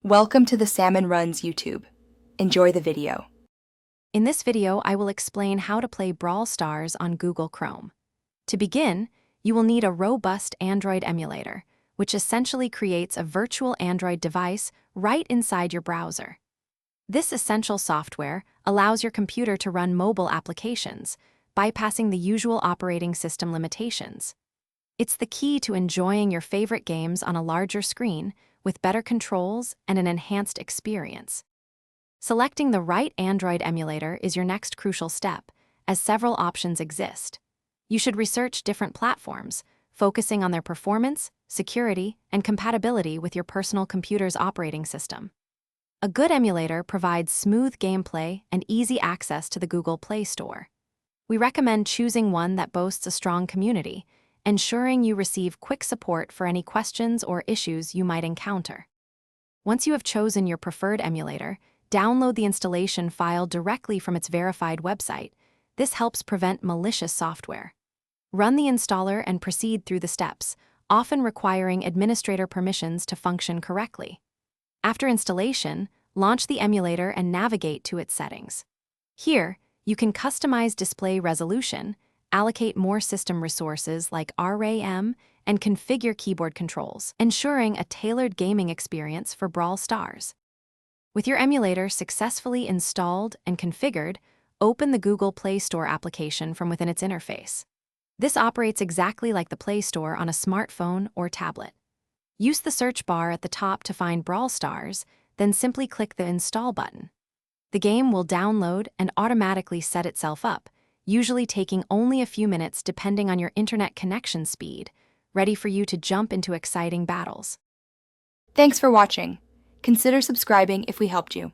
Welcome to the Salmon Runs YouTube. Enjoy the video. In this video, I will explain how to play Brawl Stars on Google Chrome. To begin, you will need a robust Android emulator, which essentially creates a virtual Android device right inside your browser. This essential software allows your computer to run mobile applications, bypassing the usual operating system limitations. It's the key to enjoying your favorite games on a larger screen with better controls and an enhanced experience. Selecting the right Android emulator is your next crucial step, as several options exist. You should research different platforms, focusing on their performance, security, and compatibility with your personal computer's operating system. A good emulator provides smooth gameplay and easy access to the Google Play Store. We recommend choosing one that boasts a strong community, ensuring you receive quick support for any questions or issues you might encounter. Once you have chosen your preferred emulator, download the installation file directly from its verified website. This helps prevent malicious software. Run the installer and proceed through the steps, often requiring administrator permissions to function correctly. After installation, launch the emulator and navigate to its settings. Here, you can customize display resolution, allocate more system resources like RAM, and configure keyboard controls, ensuring a tailored gaming experience for Brawl Stars. With your emulator successfully installed and configured, open the Google Play Store application from within its interface. This operates exactly like the Play Store on a smartphone or tablet. Use the search bar at the top to find Brawl Stars, then simply click the Install button. The game will download and automatically set itself up, usually taking only a few minutes depending on your internet connection speed, ready for you to jump into exciting battles. Thanks for watching. Consider subscribing if we helped you.